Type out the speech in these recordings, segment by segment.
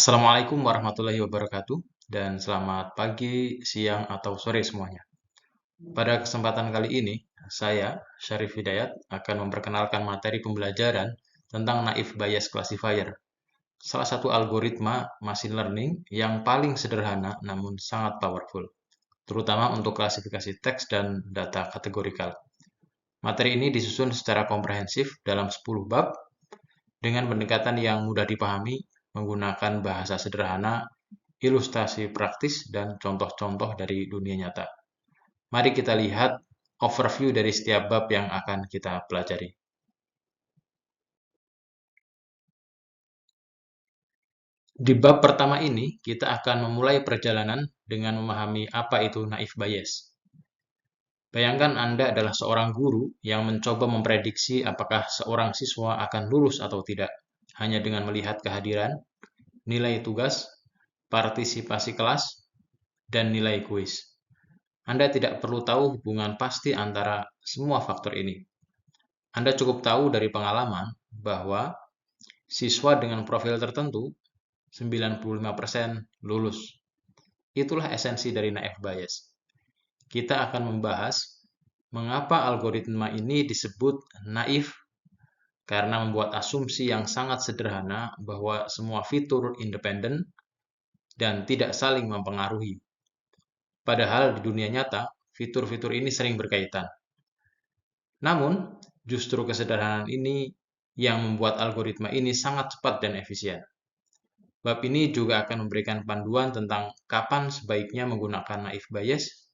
Assalamualaikum warahmatullahi wabarakatuh, dan selamat pagi, siang, atau sore semuanya. Pada kesempatan kali ini, saya, Syarif Hidayat, akan memperkenalkan materi pembelajaran tentang Naive Bayes Classifier, salah satu algoritma machine learning yang paling sederhana namun sangat powerful, terutama untuk klasifikasi teks dan data kategorikal. Materi ini disusun secara komprehensif dalam 10 bab dengan pendekatan yang mudah dipahami, menggunakan bahasa sederhana, ilustrasi praktis, dan contoh-contoh dari dunia nyata. Mari kita lihat overview dari setiap bab yang akan kita pelajari. Di bab pertama ini, kita akan memulai perjalanan dengan memahami apa itu naive Bayes. Bayangkan Anda adalah seorang guru yang mencoba memprediksi apakah seorang siswa akan lulus atau tidak, hanya dengan melihat kehadiran, nilai tugas, partisipasi kelas, dan nilai kuis. Anda tidak perlu tahu hubungan pasti antara semua faktor ini. Anda cukup tahu dari pengalaman bahwa siswa dengan profil tertentu 95% lulus. Itulah esensi dari naive Bayes. Kita akan membahas mengapa algoritma ini disebut naif, karena membuat asumsi yang sangat sederhana bahwa semua fitur independen dan tidak saling mempengaruhi. Padahal di dunia nyata, fitur-fitur ini sering berkaitan. Namun, justru kesederhanaan ini yang membuat algoritma ini sangat cepat dan efisien. Bab ini juga akan memberikan panduan tentang kapan sebaiknya menggunakan naive Bayes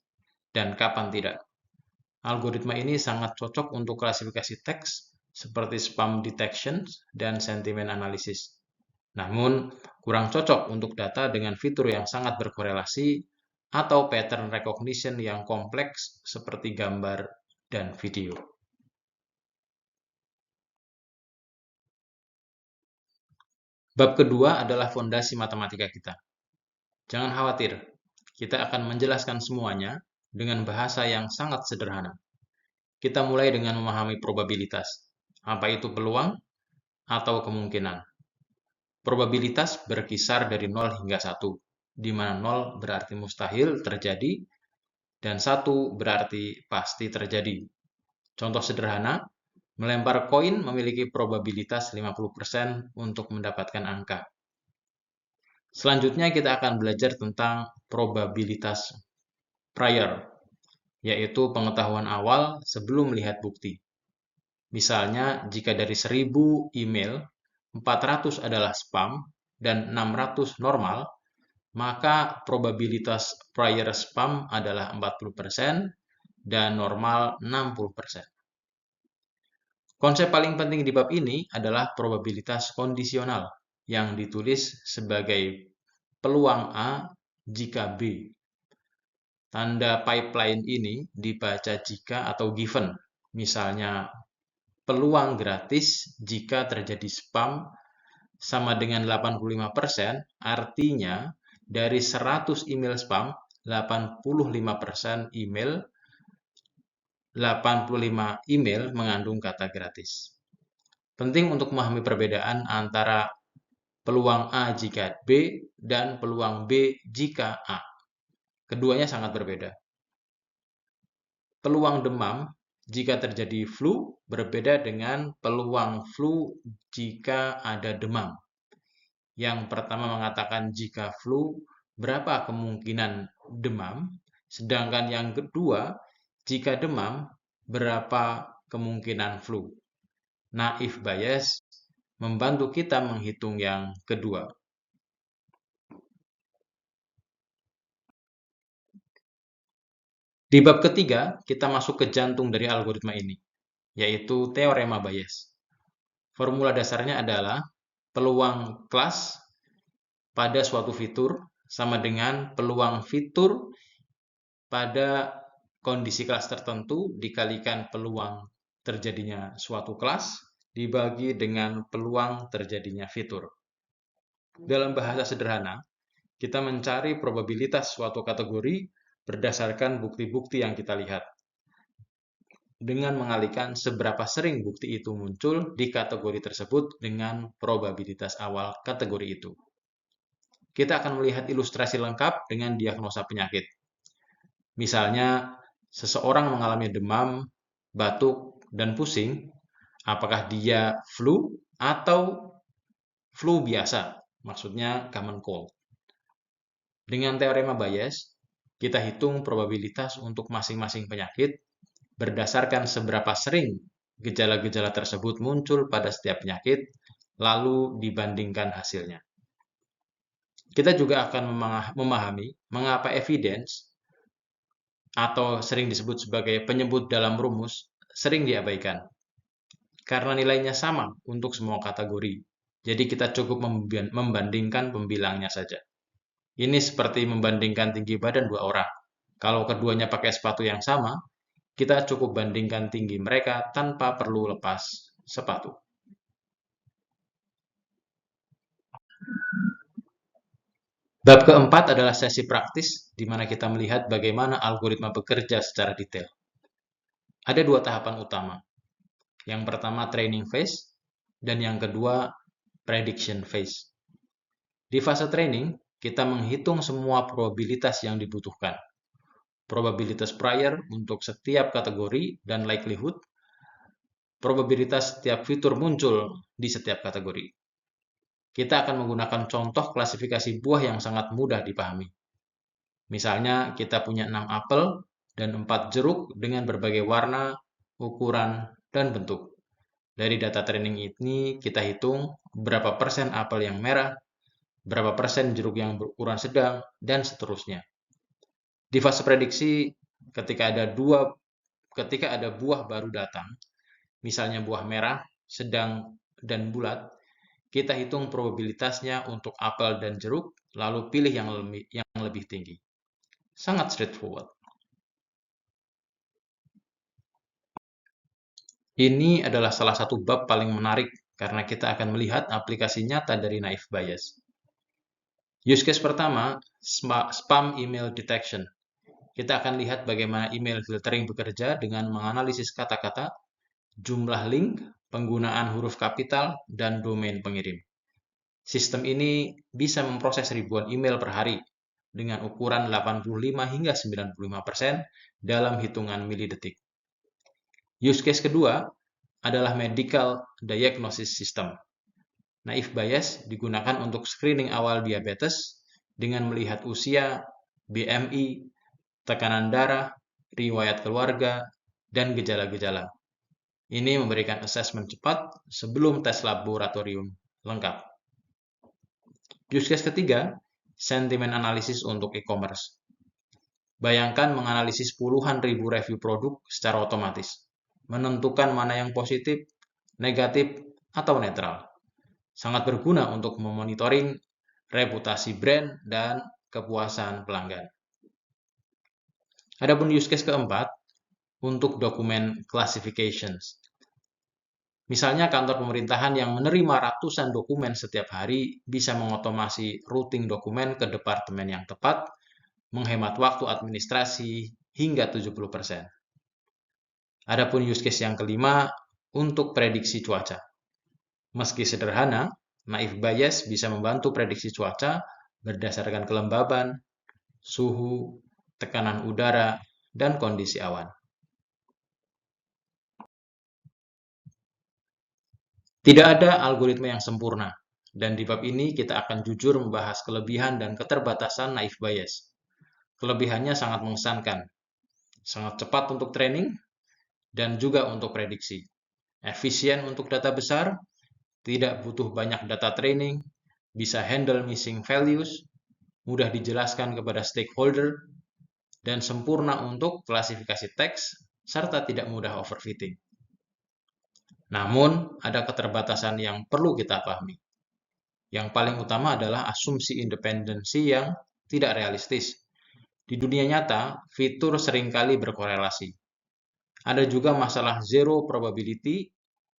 dan kapan tidak. Algoritma ini sangat cocok untuk klasifikasi teks seperti spam detection dan sentiment analysis. Namun, kurang cocok untuk data dengan fitur yang sangat berkorelasi atau pattern recognition yang kompleks seperti gambar dan video. Bab kedua adalah fondasi matematika kita. Jangan khawatir, kita akan menjelaskan semuanya dengan bahasa yang sangat sederhana. Kita mulai dengan memahami probabilitas. Apa itu peluang atau kemungkinan? Probabilitas berkisar dari 0 hingga 1, di mana 0 berarti mustahil terjadi dan 1 berarti pasti terjadi. Contoh sederhana, melempar koin memiliki probabilitas 50% untuk mendapatkan angka. Selanjutnya kita akan belajar tentang probabilitas prior, yaitu pengetahuan awal sebelum melihat bukti. Misalnya, jika dari 1000 email, 400 adalah spam dan 600 normal, maka probabilitas prior spam adalah 40% dan normal 60%. Konsep paling penting di bab ini adalah probabilitas kondisional yang ditulis sebagai peluang A jika B. Tanda pipeline ini dibaca jika atau given. Misalnya, peluang gratis jika terjadi spam sama dengan 85%, artinya dari 100 email spam, 85% email 85 email mengandung kata gratis. Penting untuk memahami perbedaan antara peluang A jika B dan peluang B jika A. Keduanya sangat berbeda. Peluang demam jika terjadi flu berbeda dengan peluang flu jika ada demam. Yang pertama mengatakan jika flu, berapa kemungkinan demam, sedangkan yang kedua, jika demam, berapa kemungkinan flu. Naive Bayes membantu kita menghitung yang kedua. Di bab ketiga, kita masuk ke jantung dari algoritma ini, yaitu teorema Bayes. Formula dasarnya adalah peluang kelas pada suatu fitur sama dengan peluang fitur pada kondisi kelas tertentu dikalikan peluang terjadinya suatu kelas dibagi dengan peluang terjadinya fitur. Dalam bahasa sederhana, kita mencari probabilitas suatu kategori berdasarkan bukti-bukti yang kita lihat, dengan mengalihkan seberapa sering bukti itu muncul di kategori tersebut dengan probabilitas awal kategori itu. kita akan melihat ilustrasi lengkap dengan diagnosa penyakit. Misalnya, seseorang mengalami demam, batuk, dan pusing, apakah dia flu atau flu biasa, maksudnya common cold. Dengan teorema Bayes, kita hitung probabilitas untuk masing-masing penyakit berdasarkan seberapa sering gejala-gejala tersebut muncul pada setiap penyakit, lalu dibandingkan hasilnya. Kita juga akan memahami mengapa evidence atau sering disebut sebagai penyebut dalam rumus sering diabaikan. Karena nilainya sama untuk semua kategori. Jadi kita cukup membandingkan pembilangnya saja. Ini seperti membandingkan tinggi badan dua orang. Kalau keduanya pakai sepatu yang sama, kita cukup bandingkan tinggi mereka tanpa perlu lepas sepatu. Bab keempat adalah sesi praktis, di mana kita melihat bagaimana algoritma bekerja secara detail. Ada dua tahapan utama. Yang pertama training phase, dan yang kedua prediction phase. Di fase training, kita menghitung semua probabilitas yang dibutuhkan. Probabilitas prior untuk setiap kategori dan likelihood, probabilitas setiap fitur muncul di setiap kategori. Kita akan menggunakan contoh klasifikasi buah yang sangat mudah dipahami. Misalnya, kita punya 6 apel dan 4 jeruk dengan berbagai warna, ukuran, dan bentuk. Dari data training ini, kita hitung berapa persen apel yang merah, berapa persen jeruk yang berukuran sedang, dan seterusnya. Di fase prediksi, ketika ada buah baru datang, misalnya buah merah, sedang, dan bulat, kita hitung probabilitasnya untuk apel dan jeruk, lalu pilih yang lebih tinggi. Sangat straightforward. Ini adalah salah satu bab paling menarik karena kita akan melihat aplikasi nyata dari naive Bayes. Use case pertama, spam email detection. Kita akan lihat bagaimana email filtering bekerja dengan menganalisis kata-kata, jumlah link, penggunaan huruf kapital, dan domain pengirim. Sistem ini bisa memproses ribuan email per hari dengan ukuran 85 hingga 95% dalam hitungan milidetik. Use case kedua adalah medical diagnosis system. Naive Bayes digunakan untuk screening awal diabetes dengan melihat usia, BMI, tekanan darah, riwayat keluarga, dan gejala-gejala. Ini memberikan assessment cepat sebelum tes laboratorium lengkap. Use case ketiga, sentiment analysis untuk e-commerce. Bayangkan menganalisis puluhan ribu review produk secara otomatis, menentukan mana yang positif, negatif, atau netral. Sangat berguna untuk memonitoring reputasi brand dan kepuasan pelanggan. Adapun use case keempat, untuk dokumen classifications. Misalnya kantor pemerintahan yang menerima ratusan dokumen setiap hari bisa mengotomasi routing dokumen ke departemen yang tepat, menghemat waktu administrasi hingga 70%. Adapun use case yang kelima, untuk prediksi cuaca. Meski sederhana, naive Bayes bisa membantu prediksi cuaca berdasarkan kelembaban, suhu, tekanan udara, dan kondisi awan. Tidak ada algoritma yang sempurna, dan di bab ini kita akan jujur membahas kelebihan dan keterbatasan naive Bayes. Kelebihannya sangat mengesankan, sangat cepat untuk training, dan juga untuk prediksi. Efisien untuk data besar, tidak butuh banyak data training, bisa handle missing values, mudah dijelaskan kepada stakeholder, dan sempurna untuk klasifikasi teks, serta tidak mudah overfitting. Namun, ada keterbatasan yang perlu kita pahami. Yang paling utama adalah asumsi independensi yang tidak realistis. Di dunia nyata, fitur seringkali berkorelasi. Ada juga masalah zero probability,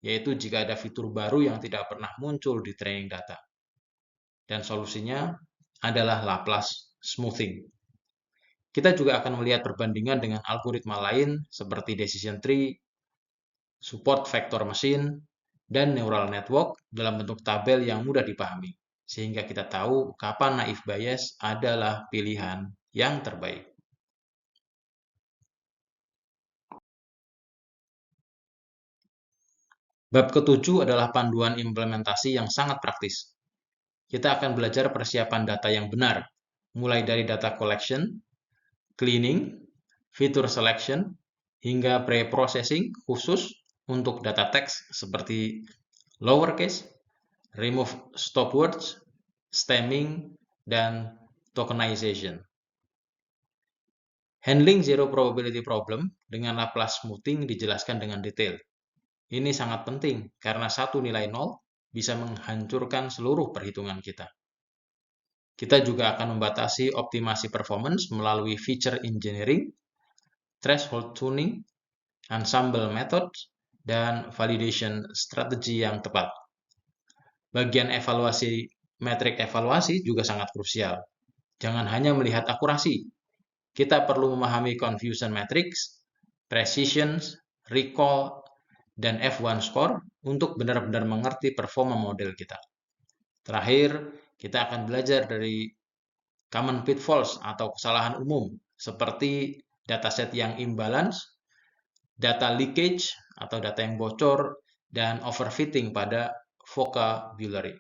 yaitu jika ada fitur baru yang tidak pernah muncul di training data. Dan solusinya adalah Laplace smoothing. Kita juga akan melihat perbandingan dengan algoritma lain seperti decision tree, support vector machine, dan neural network dalam bentuk tabel yang mudah dipahami. sehingga kita tahu kapan naive bias adalah pilihan yang terbaik. Bab ke-7 adalah panduan implementasi yang sangat praktis. Kita akan belajar persiapan data yang benar, mulai dari data collection, cleaning, fitur selection, hingga pre-processing khusus untuk data teks seperti lowercase, remove stopwords, stemming, dan tokenization. Handling zero probability problem dengan Laplace smoothing dijelaskan dengan detail. Ini sangat penting karena satu nilai 0 bisa menghancurkan seluruh perhitungan kita. Kita juga akan membatasi optimasi performance melalui feature engineering, threshold tuning, ensemble methods, dan validation strategi yang tepat. Bagian evaluasi, metrik evaluasi juga sangat krusial. Jangan hanya melihat akurasi. Kita perlu memahami confusion matrix, precision, recall, dan F1 score untuk benar-benar mengerti performa model kita. Terakhir, kita akan belajar dari common pitfalls atau kesalahan umum seperti dataset yang imbalance, data leakage atau data yang bocor, dan overfitting pada vocabulary.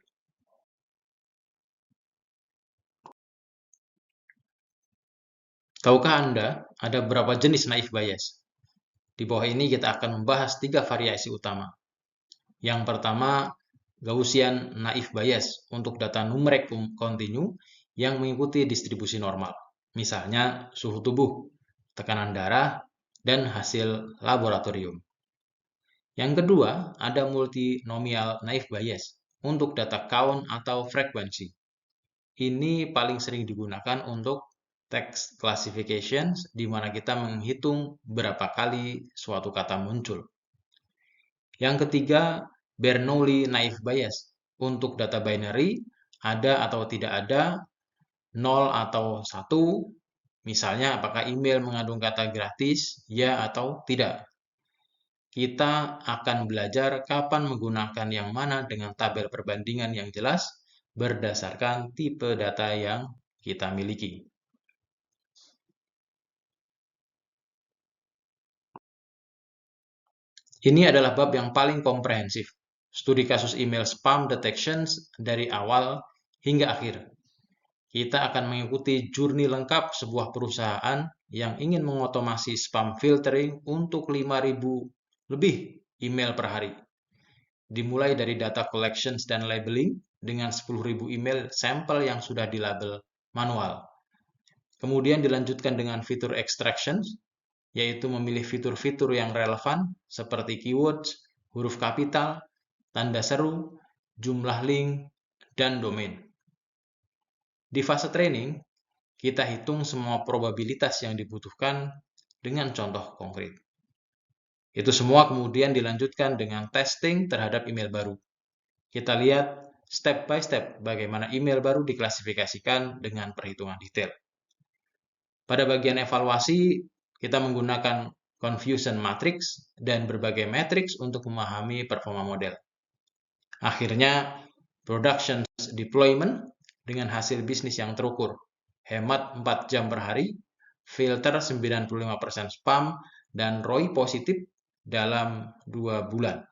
Tahukah Anda ada berapa jenis naive bias? Di bawah ini kita akan membahas 3 variasi utama. Yang pertama, Gaussian naive bias untuk data numerik kontinu yang mengikuti distribusi normal. Misalnya suhu tubuh, tekanan darah, dan hasil laboratorium. Yang kedua, ada multinomial naive bias untuk data count atau frekuensi. Ini paling sering digunakan untuk text classification, di mana kita menghitung berapa kali suatu kata muncul. Yang ketiga, Bernoulli naive bias. Untuk data binary, ada atau tidak ada, 0 atau 1, misalnya apakah email mengandung kata gratis, ya atau tidak. Kita akan belajar kapan menggunakan yang mana dengan tabel perbandingan yang jelas berdasarkan tipe data yang kita miliki. Ini adalah bab yang paling komprehensif. Studi kasus email spam detections dari awal hingga akhir. Kita akan mengikuti journey lengkap sebuah perusahaan yang ingin mengotomasi spam filtering untuk 5.000 lebih email per hari. Dimulai dari data collections dan labeling dengan 10.000 email sampel yang sudah dilabel manual. Kemudian dilanjutkan dengan fitur extractions, yaitu memilih fitur-fitur yang relevan seperti keywords, huruf kapital, tanda seru, jumlah link, dan domain. Di fase training, kita hitung semua probabilitas yang dibutuhkan dengan contoh konkret. Itu semua kemudian dilanjutkan dengan testing terhadap email baru. Kita lihat step by step bagaimana email baru diklasifikasikan dengan perhitungan detail. Pada bagian evaluasi, kita menggunakan confusion matrix dan berbagai matrix untuk memahami performa model. Akhirnya, production deployment dengan hasil bisnis yang terukur. Hemat 4 jam per hari, filter 95% spam, dan ROI positif dalam 2 bulan.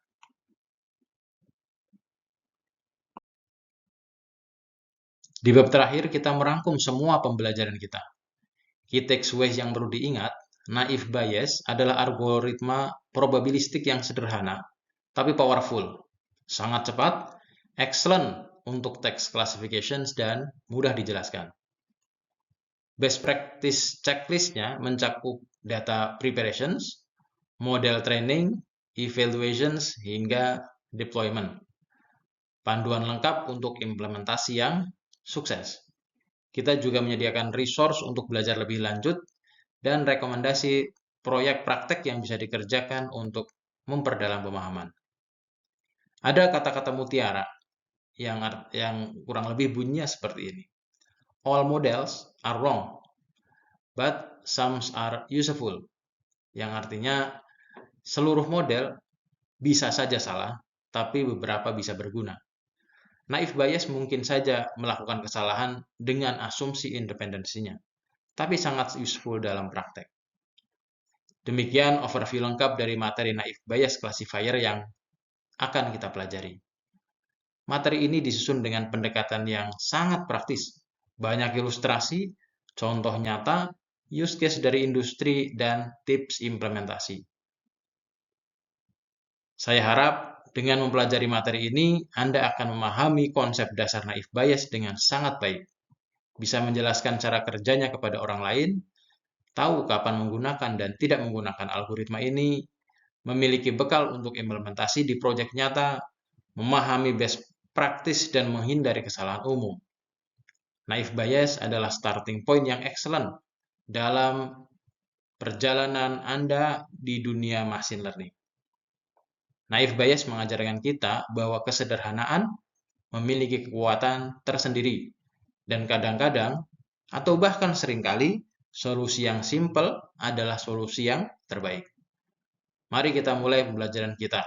Di bab terakhir, kita merangkum semua pembelajaran kita. Key takeaways yang perlu diingat, naive bias adalah algoritma probabilistik yang sederhana, tapi powerful, sangat cepat, excellent untuk text classifications, dan mudah dijelaskan. Best practice checklist-nya mencakup data preparations, model training, evaluations, hingga deployment. Panduan lengkap untuk implementasi yang sukses. Kita juga menyediakan resource untuk belajar lebih lanjut dan rekomendasi proyek praktek yang bisa dikerjakan untuk memperdalam pemahaman. Ada kata-kata mutiara yang kurang lebih bunyinya seperti ini. All models are wrong, but some are useful. Yang artinya seluruh model bisa saja salah, tapi beberapa bisa berguna. Naif bias mungkin saja melakukan kesalahan dengan asumsi independensinya, tapi sangat useful dalam praktek. Demikian overview lengkap dari materi naif bias classifier yang akan kita pelajari. Materi ini disusun dengan pendekatan yang sangat praktis, banyak ilustrasi, contoh nyata, use case dari industri, dan tips implementasi. Saya harap dengan mempelajari materi ini, Anda akan memahami konsep dasar naif bias dengan sangat baik, bisa menjelaskan cara kerjanya kepada orang lain, tahu kapan menggunakan dan tidak menggunakan algoritma ini, memiliki bekal untuk implementasi di proyek nyata, memahami best practice dan menghindari kesalahan umum. Naif bias adalah starting point yang excellent dalam perjalanan Anda di dunia machine learning. Naif bias mengajarkan kita bahwa kesederhanaan memiliki kekuatan tersendiri dan kadang-kadang atau bahkan seringkali solusi yang simple adalah solusi yang terbaik. Mari kita mulai pembelajaran kita.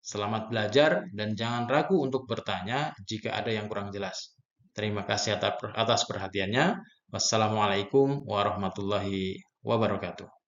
Selamat belajar dan jangan ragu untuk bertanya jika ada yang kurang jelas. Terima kasih atas perhatiannya. Wassalamualaikum warahmatullahi wabarakatuh.